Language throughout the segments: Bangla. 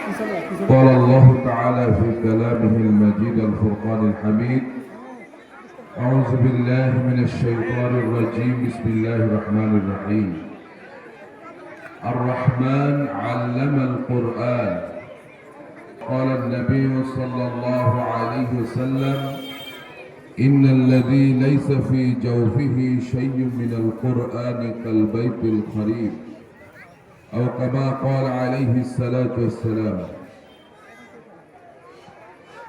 قال الله تعالى في كلامه المجيد الفرقان الحميد: أعوذ بالله من الشيطان الرجيم. بسم الله الرحمن الرحيم. الرحمن علم القرآن. قال النبي صلى الله عليه وسلم: إن الذي ليس في جوفه شيء من القرآن كالبيت الخريب، أو كما قال عليه الصلاة والسلام।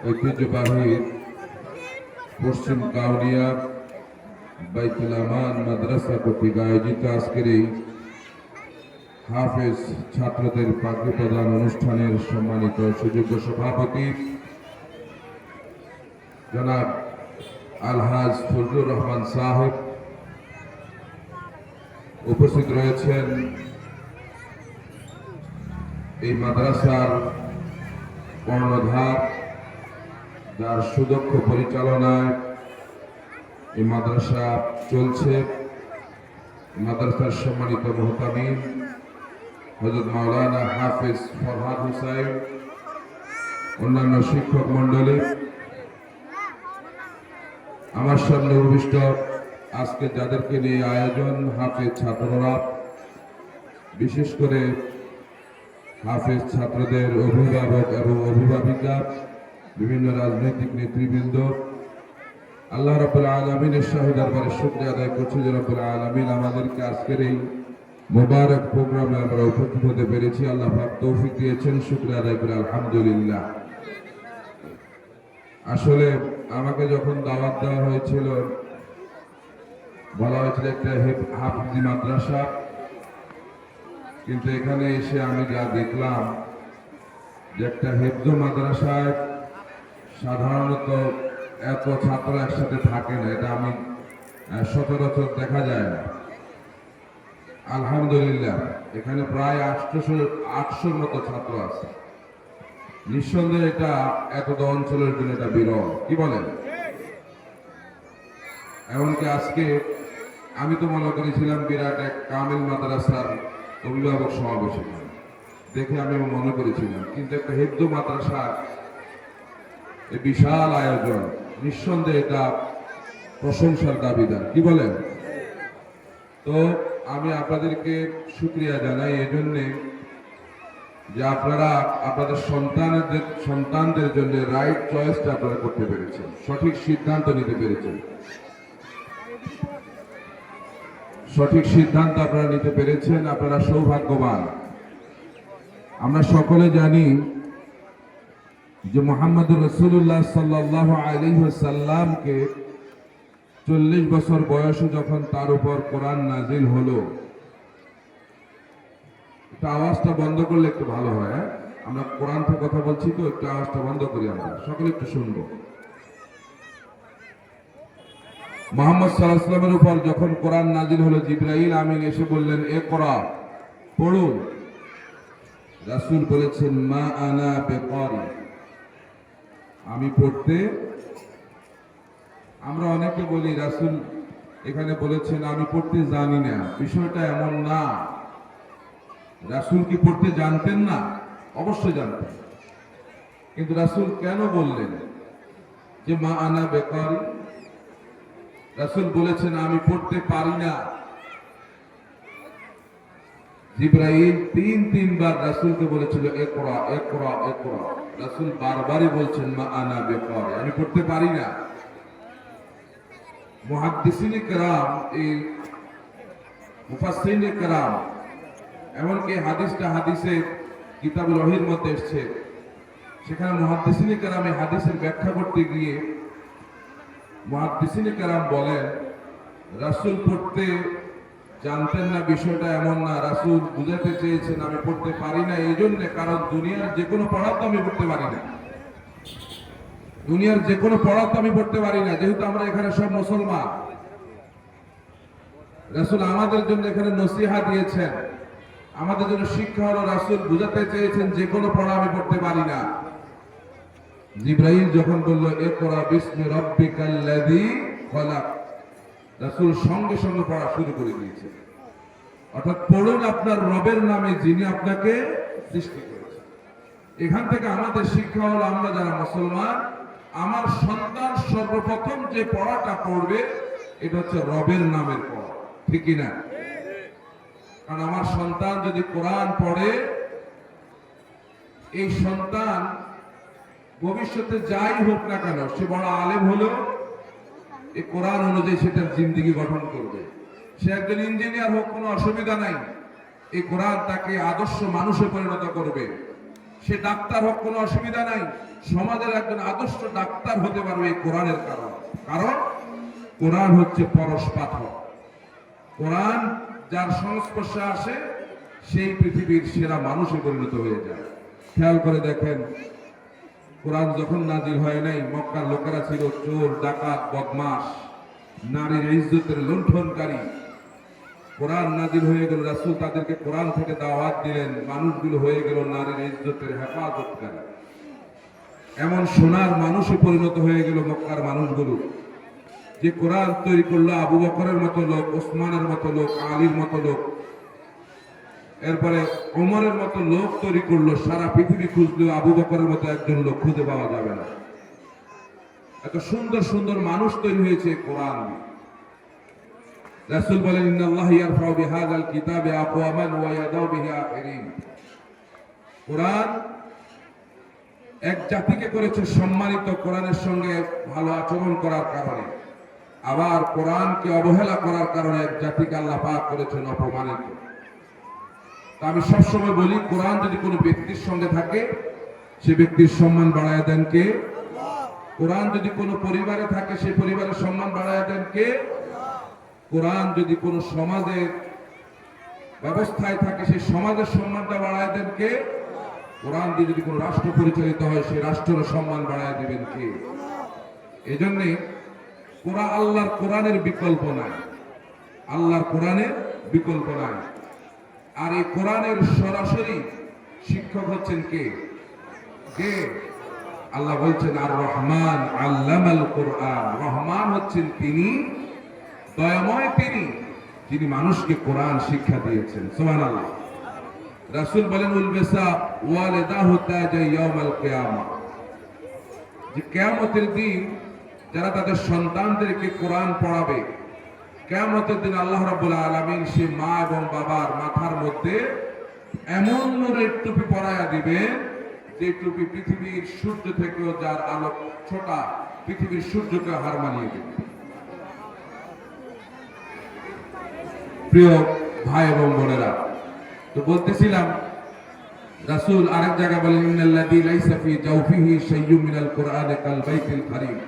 ঐতিহ্যবাহী পশ্চিম কাউনিয়া বাইতুল আমান মাদ্রাসা কর্তৃক আয়োজিত আজকের এই হাফেজ ছাত্রদের পাগড়ি প্রদান অনুষ্ঠানের সম্মানিত সুযোগ্য সভাপতি জনাব আলহাজ ফজলুর রহমান সাহেব, উপস্থিত রয়েছেন এই মাদ্রাসার কর্ণধার, যার সুদক্ষ পরিচালনায় এই মাদ্রাসা চলছে, মাদ্রাসার সম্মানিত মুহতামিম হযরত মাওলানা হাফেজ ফরহাদ হুসাইন, অন্যান্য শিক্ষক মন্ডলী, আমার সামনে উপবিষ্ট আজকে যাদেরকে নিয়ে আয়োজন হাফেজ ছাত্ররা, বিশেষ করে হাফেজ ছাত্রদের অভিভাবক এবং অভিভাবিকা, বিভিন্ন রাজনৈতিক নেতৃবৃন্দ, আল্লাহ রাব্বুল আলামিনের শাহী দরবারে শুকরিয়া আদায় করছি যে রাব্বুল আলামিন আমাদেরকে আজকের এই মোবারক প্রোগ্রামে আমরা উপস্থিত হতে পেরেছি। আল্লাহ পাক তৌফিক দিয়েছেন, শুকরিয়া আদায় করে আলহামদুলিল্লাহ। আসলে আমাকে যখন দাওয়াত দেওয়া হয়েছিল, বলা হয়েছিল একটা হাফিজি মাদ্রাসা, কিন্তু এখানে এসে আমি যা দেখলাম যে একটা হেফজ মাদ্রাসায় সাধারণত এত ছাত্র একসাথে থাকে না, এটা আমি সচরাচর দেখা যায় না। আলহামদুলিল্লাহ এখানে প্রায় 800-র মতো ছাত্র আছে। নিঃসন্দেহে এটা এতটা অঞ্চলের জন্য এটা বিরল, কি বলেন? এমনকি আজকে আমি তো মনে করেছিলাম বিরাট এক কামিল মাদ্রাসার অভিভাবক সমাবেশ দেখে আমি মনে করেছিলাম, কিন্তু একটা হেফজ মাদ্রাসার বিশাল আয়োজন, নিঃসন্দেহে এটা প্রশংসার দাবিদার, কি বলেন? তো আমি আপনাদেরকে শুকরিয়া জানাই এজন্যে যে আপনারা আপনাদের সন্তানদের জন্য রাইট চয়েসটা আপনারা করতে পেরেছেন, সঠিক সিদ্ধান্ত নিতে পেরেছেন, সঠিক সিদ্ধান্ত আপনারা নিতে পেরেছেন। আপনারা সৌভাগ্যবান। আমরা সকলে জানি যে মুহাম্মদুর রাসূলুল্লাহ সাল্লাল্লাহু আলাইহি ওয়াসাল্লামকে 40 বছর বয়সে যখন তার উপর কোরআন নাজিল হলো, একটু আওয়াজটা বন্ধ করলে একটু ভালো হয়। আমরা কোরআন থেকে কথা বলছি তো, একটু আওয়াজটা বন্ধ করি, আমরা সকলে একটু শুনবো। মুহাম্মদ সাল্লাল্লাহু আলাইহি ওয়াসাল্লামের উপর যখন কোরআন নাজিল হলো, জিবরাইল আমিন এসে বললেন, ইকরা, পড়ুন। রাসূল বলেছেন, মা আনা বিকারি, আমি পড়তে। আমরা অনেকে বলি রাসূল এখানে বলেছেন আমি পড়তে জানি না। বিষয়টা এমন না। রাসূল কি পড়তে জানতেন না? অবশ্যই জানতেন, কিন্তু রাসূল কেন বললেন যে মা আনা বিকারি? রাসূল বলেছেন আমি পড়তে পারি না। জিবরাইল 3বার রাসূলকে বলেছিল ইকরা ইকরা ইকরা। রাসূল বারবারই বলছেন মা আনা বিকারি, আমি পড়তে পারি না। মুহাদ্দিসিনে কেরাম, এই মুফাসসিরিনে কেরাম, এমনকি হাদিসে কিতাবুল ওহীর মধ্যে এসেছে, সেখানে মুহাদ্দিসিনে কেরাম এই হাদিসের ব্যাখ্যা করতে গিয়ে মুহাদ্দিসিনে কেরাম বলেন রাসূল পড়তে জানতেন না, বিষয়টা এমন না। রাসূল বুঝাতে চেয়েছেন আমি পড়তে পারি না এই জন্য, কারণ দুনিয়ার যে কোনো পড়া তো আমি পড়তে পারি না, দুনিয়ার যে কোনো পড়া তো আমি পড়তে পারি না, যেহেতু আমরা এখানে সব মুসলমান। রাসূল আমাদের জন্য এখানে নসিহা দিয়েছেন, আমাদের জন্য শিক্ষা হলো, রাসূল বুঝাতে চেয়েছেন যে কোনো পড়া আমি পড়তে পারি না। জিবরাইল যখন বলল ইকরা বিসমি রাব্বিকাল্লাযী খলাক, রাসূল সঙ্গে সঙ্গে পড়া শুরু করে দিয়েছে। অর্থাৎ পড়ুন আপনার রবের নামে যিনি আপনাকে সৃষ্টি করেছেন। এখান থেকে আমাদের শিক্ষা হলো, আমরা যারা মুসলমান, আমার সন্তান সর্বপ্রথম যে পড়াটা পড়বে এটা হচ্ছে রবের নামের পড়া, ঠিক কিনা? কারণ আমার সন্তান যদি কোরআন পড়ে, এই সন্তান ভবিষ্যতে যাই হোক না কেন, সে বড় আলেম হলেও এই কোরআন অনুযায়ী সেটার জিন্দেগি গঠন করবে। সে একজন ইঞ্জিনিয়ার হোক, কোনো অসুবিধা নাই, এই কোরআন তাকে আদর্শ মানুষে পরিণত করবে। সে ডাক্তার হোক, কোনো অসুবিধা নাই, সমাজের একজন আদর্শ ডাক্তার হতে পারবে এই কোরআনের কারণ। কারণ কোরআন হচ্ছে পরশ পাথর। কোরআন যার সংস্পর্শে আসে সেই পৃথিবীর সেরা মানুষে পরিণত হয়ে যায়। খেয়াল করে দেখেন, কোরআন যখন নাজিল হয় নাই, মক্কার লোকেরা ছিল চোর, ডাকাত, বদমাশ, নারীর ইজ্জতের লুণ্ঠনকারী। কোরআন নাজিল হয়ে গেল, রাসূল তাদেরকে কোরআন থেকে দাওয়াত দিলেন, মানুষগুলো হয়ে গেল নারীর ইজ্জতের হেফাজতকারী। এমন সোনার মানুষে পরিণত হয়ে গেল মক্কার মানুষগুলো। যে কোরআন তৈরি করলো আবু বকরের মতো লোক, ওসমানের মতো লোক, আলীর মতো লোক, এরপরে ওমরের মতো লোক তৈরি করলো। সারা পৃথিবী খুঁজলেও আবু বকরের মতো একজন লোক খুঁজে পাওয়া যাবে না। এত সুন্দর সুন্দর মানুষ তৈরি হয়েছে কোরআন। রাসূল বলেন, ইন্নাল্লাহ ইয়ারফাউ বিহাযাল কিতাবি আকওয়ামান ওয়া ইয়াদাউ বিহি আখিরিন। কোরআন এক জাতিকে করেছে সম্মানিত, কোরআনের সঙ্গে ভালো আচরণ করার কারণে। আবার কোরআনকে অবহেলা করার কারণে এক জাতিকে আল্লাহ পাক করেছেন অপমানিত। আমি সবসময় বলি, কোরআন যদি কোনো ব্যক্তির সঙ্গে থাকে, সে ব্যক্তির সম্মান বাড়ায় দেন কে? কোরআন যদি কোনো পরিবারে থাকে, সেই পরিবারের সম্মান বাড়ায় দেন কে? কোরআন যদি কোনো সমাজের ব্যবস্থায় থাকে, সেই সমাজের সম্মানটা বাড়ায় দেন কে? কোরআন দিয়ে যদি কোনো রাষ্ট্র পরিচালিত হয়, সেই রাষ্ট্রের সম্মান বাড়ায় দিবেন কে? এই জন্যে আল্লাহর কোরআনের বিকল্প নাই, আল্লাহর কোরআনের বিকল্প নাই। আর এই কোরআনের সরাসরি শিক্ষক হচ্ছেন কে? কে? আল্লাহ বলছেন, আর রহমান আল্লামাল কোরআন। রহমান হচ্ছেন তিনি, দয়াময় তিনি, যিনি মানুষকে কোরআন শিক্ষা দিয়েছেন। সুবহানাল্লাহ। রাসূল বলেন, উলবেসা ওয়ালিদাহু তাজা ইয়াউমাল কিয়ামা। যে কিয়ামতের দিন যারা তাদের সন্তানদেরকে কোরআন পড়াবে, কিয়ামতের দিন আল্লাহ রাব্বুল আলামিন সে মা এবং বাবার মাথার মধ্যে এমন নূরের টুপি পরায়া দিবেন, যে টুপি পৃথিবীর সূর্য থেকেও যার আলো ছোটা, পৃথিবীর সূর্যকে হার মানিয়ে দেবে। প্রিয় ভাই এবং বোনেরা, তো বলতেছিলাম, রাসূল আরেক জায়গায় বলেন, ইন্নাল্লাযী লাইসা ফী জাওফিহি শাইয়্যুম মিনাল কুরআনি কাল বাইতিল কারীম।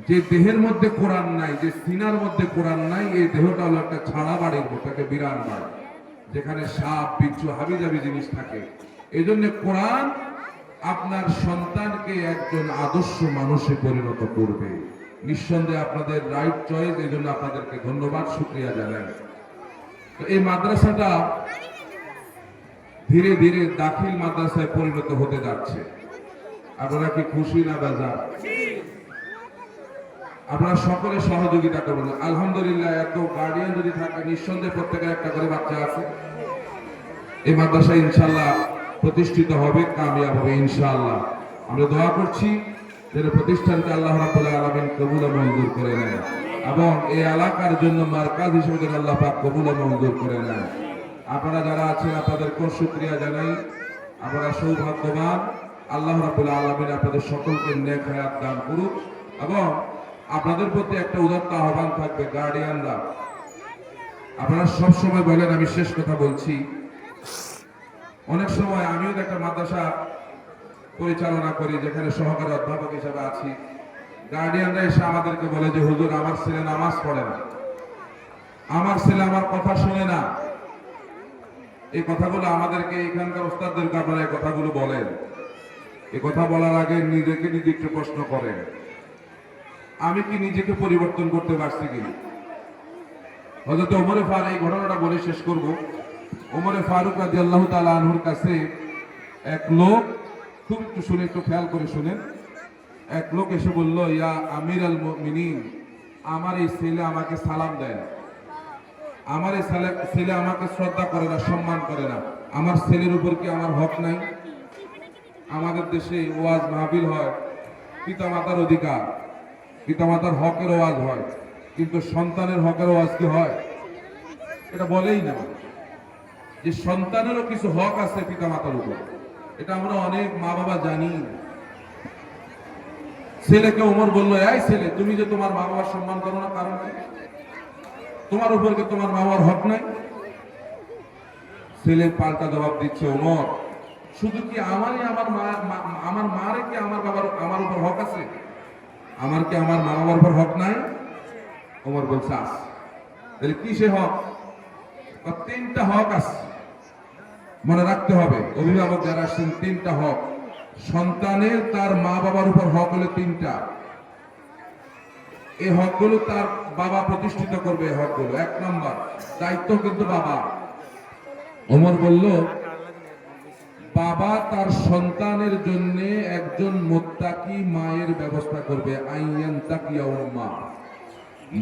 যে দেহের মধ্যে কোরআন নাই, যে সিনার মধ্যে কোরআন নাই, এই দেহটা হলো একটা ছাড়া বাড়ির মতো, একটা বিরান বাড়ি, যেখানে সাপ, বিচ্ছু, হাবিজাবি জিনিস থাকে। এই জন্য কোরআন আপনার সন্তানকে একজন আদর্শ মানুষে পরিণত করবে। নিঃসন্দেহে আপনাদের রাইট চয়েস, এই জন্য আপনাদেরকে ধন্যবাদ, শুকরিয়া জানাই। তো এই মাদ্রাসাটা ধীরে ধীরে দাখিল মাদ্রাসায় পরিণত হতে যাচ্ছে। আপনারা কি খুশি না বেজার? আপনারা সকলে সহযোগিতা করবেন। আলহামদুলিল্লাহ, এত গার্ডিয়ান যদি থাকে, নিঃসন্দেহে প্রত্যেকের একটা করে বাচ্চা আছে। এই মাদ্রাসা ইনশাআল্লাহ প্রতিষ্ঠিত হবে, কামিয়াব হবে ইনশাআল্লাহ। আমরা দোয়া করছি যেন প্রতিষ্ঠানকে আল্লাহ রাব্বুল আলামিন কবুল ও মঞ্জুর করে নেন, এবং এই এলাকার জন্য মারকাজ হিসেবে যেন আল্লাহ পাক কবুল ও মঞ্জুর করে নেন। আপনারা যারা আছেন, আপনাদেরকেও শুকরিয়া জানাই। আপনারা সৌভাগ্যবান। আল্লাহ রাব্বুল আলামিন আপনাদের সকলকে নেক হায়াত দান করুক। এবং আপনাদের প্রতি একটা উদাত্ত আহ্বান থাকবে, গার্ডিয়ানরা, আপনারা সব সময় বলেন, আমি শেষ কথা বলছি, অনেক সময় আমিও একটা মাদ্রাসা পরিচালনা করি, যেখানে সহকারী অধ্যাপক হিসেবে আছি। গার্ডিয়ানরা এসে আমাদেরকে বলে যে, হুজুর, আমার ছেলে নামাজ পড়ে না, আমার ছেলে আমার কথা শুনে না। এই কথাগুলো আমাদেরকে, এখানকার ওস্তাদদেরকে আপনারা এই কথাগুলো বলেন। এই কথা বলার আগে নিজেকে নিজে একটু প্রশ্ন করেন, আমি কি নিজেকে পরিবর্তন করতে পারছি কিনা? হযরত ওমর ফারুক, এই ঘটনাটা বলে শেষ করব। ওমর ফারুক রাদিয়াল্লাহু তাআলা আনহুর কাছে এক লোক, খুব একটু শুনে, একটু খেয়াল করে শুনেন, এক লোক এসে বলল, ইয়া আমিরাল মুমিনিন, আমার এই ছেলে আমাকে সালাম দেয় না, আমার এই ছেলে আমাকে শ্রদ্ধা করে না, সম্মান করে না, আমার ছেলের উপর কি আমার হক নাই? আমাদের দেশে ওয়াজ মাহফিল হয়, পিতামাতার অধিকার, পিতামাতার হকের ওয়াজ হয়, কিন্তু সন্তানের হকের ওয়াজ কি হয়? এটা বলেই না যে সন্তানেরও কিছু হক আছে পিতামাতার উপর। এটা আমরা অনেক মা বাবা জানি। ছেলেকে ওমর বলল, এই ছেলে, তুমি যে তোমার মা বাবার সম্মান করো না, কারণ কি? তোমার উপর কি তোমার মা বাবার হক নাই? ছেলে পাল্টা জবাব দিচ্ছে, ওমর, শুধু কি আমারই আমার মারে কি আমার বাবার আমার উপর হক আছে? আমার কি আমার মা বাবার উপর হক নাই? ওমর বলছে আছে। তাহলে কি সে হক? তিনটা হক আছে, মনে রাখতে হবে। অভিভাবক যারা আসছেন, তিনটা হক সন্তানের তার মা বাবার উপর হক হলো তিনটা। এই হকগুলো তার বাবা প্রতিষ্ঠিত করবে। এই হকগুলো, এক নম্বর দায়িত্ব কিন্তু বাবা। ওমর বলল, বাবা তার সন্তানের জন্য একজন মুত্তাকি মায়ের ব্যবস্থা করবে। আইয়ান তাকিয়া উম্মা,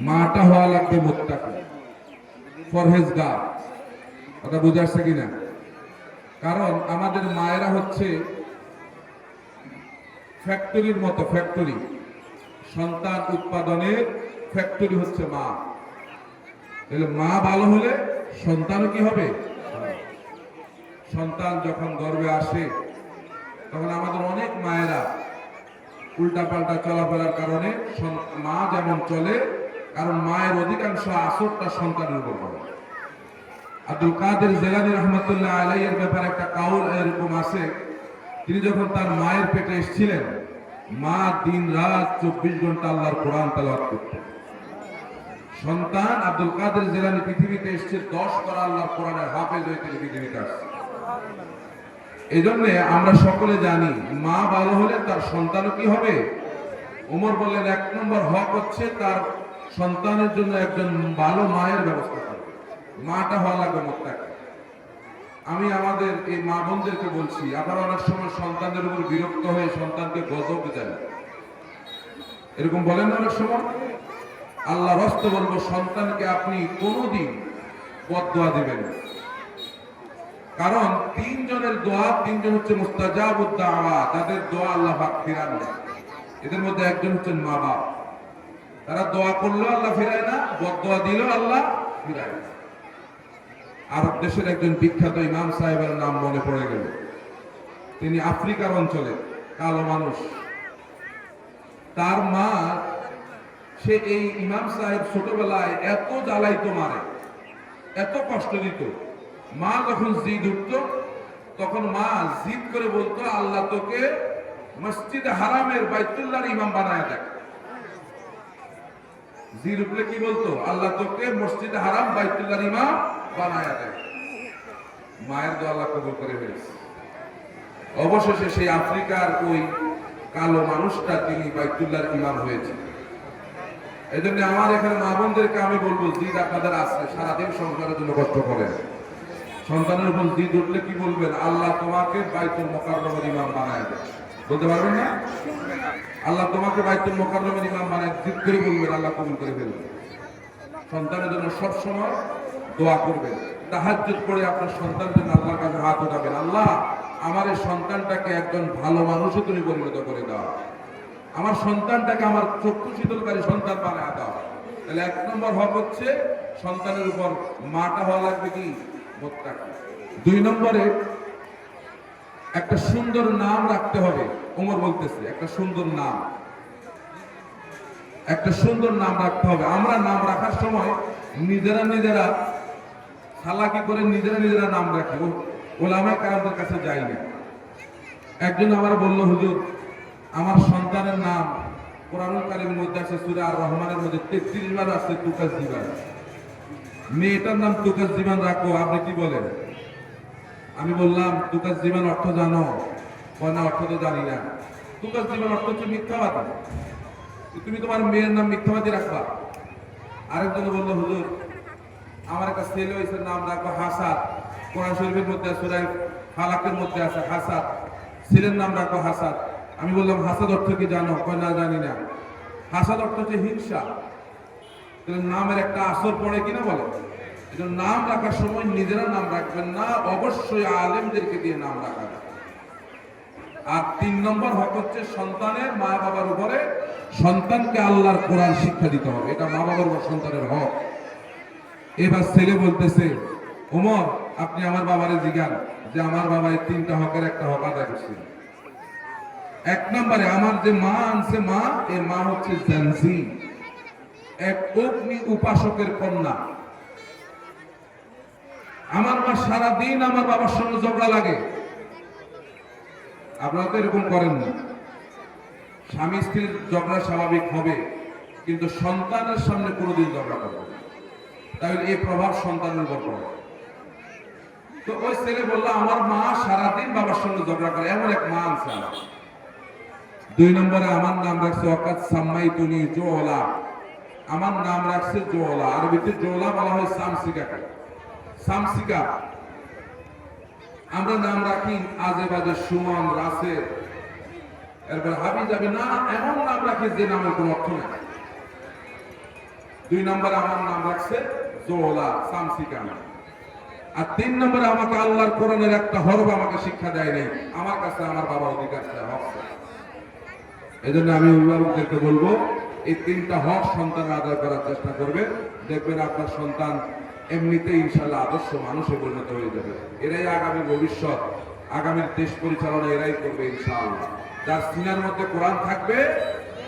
মাটা হওয়া লাগবে মুত্তাকি, পরহেজগার। কথা বুঝে আসছে কিনা? কারণ আমাদের মায়েরা হচ্ছে ফ্যাক্টরির মতো, ফ্যাক্টরি, সন্তান উৎপাদনের ফ্যাক্টরি হচ্ছে মা। তাহলে মা ভালো হলে সন্তানও কি হবে? সন্তান যখন গর্ভে আসে তখন আমাদের অনেক মায়েরা উল্টা পাল্টা চলাফেরার কারণে মা যেমন চলে, কারণ মায়ের অধিকাংশ আসরটা সন্তানের উপর পড়ে। আব্দুল কাদের জিলানী রহমাতুল্লাহ আলাইহির ব্যাপারে একটা কাউল এরকম আছে, তিনি যখন তার মায়ের পেটে এসেছিলেন, মা দিন রাত 24 ঘন্টা আল্লাহর কোরআন তেলাওয়াত করতেন। সন্তান আব্দুল কাদের জিলানী পৃথিবীতে এসেছে 10 বার আল্লাহর কোরআনের হাফেজ হয়ে তিনি পৃথিবীতে আসছে। এই জন্য আমরা সকলে জানি, মা ভালো হলে তার সন্তানও কি হবে? ওমর বললেন, এক নম্বর হক হচ্ছে তার সন্তানের জন্য একজন ভালো মায়ের ব্যবস্থা করবে। মাটা হওয়া লাগবে মুত্তাকি। আমি আমাদের এই মা বোনদেরকে বলছি, আপনারা অনেক সময় সন্তানদের উপর বিরক্ত হয়ে সন্তানকে গজব দেন, এরকম বলেন না অনেক সময়? আল্লাহ রাস্তে বলবো, সন্তানকে আপনি কোনোদিন বদদোয়া দিবেন না। কারণ তিনজনের দোয়া, তিনজন হচ্ছে মুস্তাজাবুদ দাওয়া, তাদের দোয়া আল্লাহ পাক ফিরান না। এদের মধ্যে একজন হচ্ছেন মা বাপ। তারা দোয়া করলেও আল্লাহ ফিরায় না, বদদোয়া দিলেও আল্লাহ ফিরায় না। আরব দেশের একজন বিখ্যাত ইমাম সাহেবের নাম মনে পড়ে গেল। তিনি আফ্রিকার অঞ্চলে কালো মানুষ। তার মা, সে এই ইমাম সাহেব ছোটবেলায় এত জ্বালাইতো, মারে এত কষ্ট দিত। মা যখন জিদ উঠত, তখন মা জিদ করে বলতো, আল্লাহ তোকে মসজিদে হারামের বাইতুল্লাহর ইমাম বানায় দেখ। জিদ উঠলে কি বলতো? আল্লাহ তোকে মসজিদে হারাম বাইতুল্লাহর ইমাম বানায় দেখ। মায়ের দোয়া আল্লাহ কবুল করে ফেলেছে। অবশেষে সেই আফ্রিকার ওই কালো মানুষটা তিনি বাইতুল্লাহর ইমাম হয়েছে। এই জন্য আমার এখানে মা বোনদেরকে আমি বলবো, জিদ আপনাদের আছে, সারাদিন সংসারের জন্য কষ্ট করেন, সন্তানের উপর জিদ উঠলে কি বলবেন? আল্লাহ তোমাকে বাইতুল মুকাররমের ইমাম বানায় দেয়। বলতে পারবেন না? আল্লাহ তোমাকে বাইতুল মুকাররমের ইমাম বানায়, জিদ করে বলবেন, আল্লাহ কবুল করে ফেলবেন। সন্তানের জন্য সবসময় দোয়া করবেন। তাহাজ্জুদ পড়ে আপনার সন্তানের জন্য আল্লাহর কাছে হাত উঠাবেন, আল্লাহ আমার এই সন্তানটাকে একজন ভালো মানুষে তুমি পরিণত করে দাও, আমার সন্তানটাকে আমার চক্ষু শীতলকারী সন্তান বানায় দাও। তাহলে এক নম্বর হক হচ্ছে সন্তানের উপর মাটা হওয়া লাগবে কি? মুত্তাকি। 2 নম্বরে একটা সুন্দর নাম রাখতে হবে। ওমর বলতেছে, একটা সুন্দর নাম, একটা সুন্দর নাম রাখতে হবে। আমরা নাম রাখার সময় নিজেরা চালাকি করে নিজেরা নাম রাখি, ওলামায়ে কেরামদের কাছে যাই না। একজন আমার বলল, হুজুর আমার সন্তানের নাম কোরআনুল কারীমের মধ্যে আছে, সূরা আর রহমানের মধ্যে 33 বার আছে তুকাজ্জিবান। মেয়েটার নাম তুকাজ্জিবান রাখো, আপনি কি বলেন? আমি বললাম, তুকাজ্জিবান অর্থ জানো? কয় না, অর্থ তো জানি না। তুকাজ্জিবান অর্থ হচ্ছে মিথ্যাবাদী, তুমি তোমার মেয়ের নাম মিথ্যাবাদী রাখবা। আরেকজন বলল, হুজুর আমার একটা ছেলে হয়েছে, নাম রাখবো হাসাদ। কোরআন শরীফের মধ্যে সূরা ফালাকের মধ্যে আছে হাসাদ, ছেলের নাম রাখবো হাসাদ। আমি বললাম, হাসাদ অর্থ কি জানো? কয় না, জানি না। হাসাদ অর্থ হচ্ছে হিংসা। নামের একটা আসর পড়ে কিনা বলে। নাম রাখার সময় নিজেরা নাম রাখবেন না, অবশ্যই আলেমদেরকে দিয়ে নাম রাখা। আর 3 নম্বর হক হচ্ছে সন্তানের মা বাবার উপরে সন্তানকে আল্লাহর কোরআন শিক্ষা দিতে হবে, এটা মা বাবার উপর সন্তানের হক। এবার ছেলে বলতেছে, ওমর আপনি আমার বাবারে জিজ্ঞান যে আমার বাবা এই 3টা হকের একটা হক আদায় করছে। 1 নম্বরে আমার যে মা আনছে, মা এর মা হচ্ছে জানজি, এক অগ্নি উপাসকের কন্যা। আমার মা সারাদিন আমার বাবার সঙ্গে ঝগড়া লাগে। আপনারা তো এরকম করেন না, স্বামী স্ত্রীর ঝগড়া স্বাভাবিক হবে, কিন্তু সন্তানের সামনে কোনোদিন ঝগড়া করবে না, তাহলে এই প্রভাব সন্তানের উপর পড়ে। তো ওই ছেলে বললো আমার মা সারাদিন বাবার সঙ্গে ঝগড়া করে, এমন এক মা আনছে আমার। 2 নম্বরে আমার নাম রাখছে ওয়াকাত সাম্মাইতুনি জোলা, আমার নাম রাখছে জোলা। আরবিতে জোলা বলা হয় সামসিকাকে, সামসিকা। আমরা নাম রাখি আজে বাজে, সুমন, রাসেল, এরপর হাবি যাবে না, এমন নাম রাখি যে নামের কোনো অর্থ নেই। 2 নম্বরে আমার নাম রাখছে জোলা, সামসিকা। আর 3 নম্বরে আমাকে আল্লাহর কোরআনের একটা হরফ আমাকে শিক্ষা দেয় নাই, আমার কাছে আমার বাবা অধিকার চায়, হক চায়। এই জন্য আমি অভিভাবকদেরকে বলবো এই 3টা হক সন্তান আদায় করার চেষ্টা করবে, দেখবেন আপনার সন্তান এমনিতেই ইনশাআল্লাহ আদর্শ মানুষে পরিণত হয়ে যাবে। এরাই আগামী ভবিষ্যৎ, আগামীর দেশ পরিচালনা এরাই করবে ইনশাআল্লাহ। যার সিনার মধ্যে কোরআন থাকবে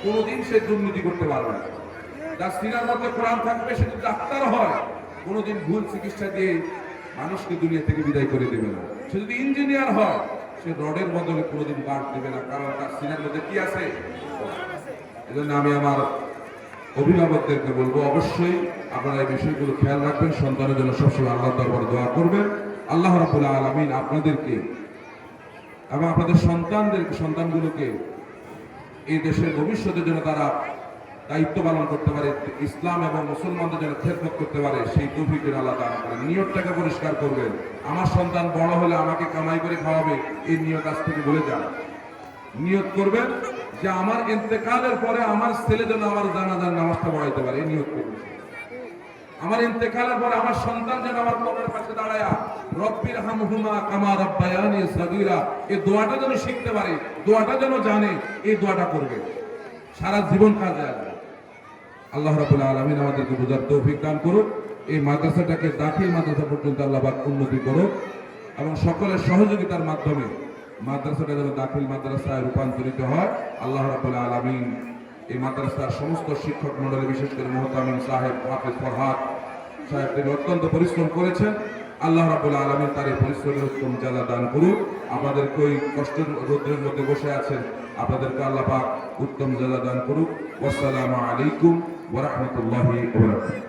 কোনোদিন সে দুর্নীতি করতে পারবে না। যার সিনার মধ্যে কোরআন থাকবে সে যদি ডাক্তার হয় কোনোদিন ভুল চিকিৎসা দিয়ে মানুষকে দুনিয়া থেকে বিদায় করে দেবে না। সে যদি ইঞ্জিনিয়ার হয় সে রডের বদলে কোনোদিন বাদ দেবে না, কারণ তার সিনার মধ্যে কি আছে। এজন্য আমি আমার অভিভাবকদেরকে বলবো অবশ্যই আপনারা এই বিষয়গুলো খেয়াল রাখবেন, সন্তানের জন্য সবসময় আল্লাহর দরবারে দোয়া করবেন। আল্লাহ রাব্বুল আলামিন আপনাদেরকে এবং আপনাদের সন্তানগুলোকে এই দেশের ভবিষ্যতের জন্য তারা দায়িত্ব পালন করতে পারে, ইসলাম এবং মুসলমানদের জন্য খেদমত করতে পারে, সেই তৌফিক আল্লাহ দান করেন। নিয়তটাকে পরিষ্কার করবেন, আমার সন্তান বড় হলে আমাকে কামাই করে খাওয়াবে, এই নিয়ত আজ থেকে বলে যান। নিয়ত করবেন যে আমার ইন্তেকালের পরে আমার ছেলে যেন আমার জানাজার নামাজটা পড়াইতে পারে, এই নিয়ত করবেন। আমার ইন্তেকালের পরে আমার সন্তান যেন আমার কবরের পাশে দাঁড়ায়া রব্বির হামহুমা কামা রাব্বায়ানি সাগীরা, এই দোয়াটা যেন শিখতে পারে, দোয়াটা যেন জানে, এই দোয়াটা করবে, সারা জীবন কাজে আসবে। আল্লাহ রাব্বুল আলামিন আমাদেরকে বুঝার তৌফিক দান করুক। এই মাদ্রাসাটাকে দাখিল মাদ্রাসা পর্যন্ত আল্লাহ পাক উন্নতি করুক এবং সকলের সহযোগিতার মাধ্যমে মাদ্রাসাটা যেন দাখিল মাদ্রাসায় রূপান্তরিত হয়। আল্লাহ রাব্বুল আলামিন এই মাদ্রাসার সমস্ত শিক্ষক মণ্ডলী, বিশেষ করে মুহতামিম সাহেব হাফেজ ফরহাদ সাহেব, তিনি অত্যন্ত পরিশ্রম করেছেন। আল্লাহ রাব্বুল আলামিন তার এই পরিশ্রমের উত্তম জাযা দান করুক। আপনাদেরকে ওই কষ্টের রৌদ্রের মধ্যে বসে আছেন, আপনাদেরকে আল্লাহ পাক উত্তম জাযা দান করুক। ওয়াসসালামু আলাইকুম ওয়া রাহমাতুল্লাহি ওয়া বারাকাতুহু।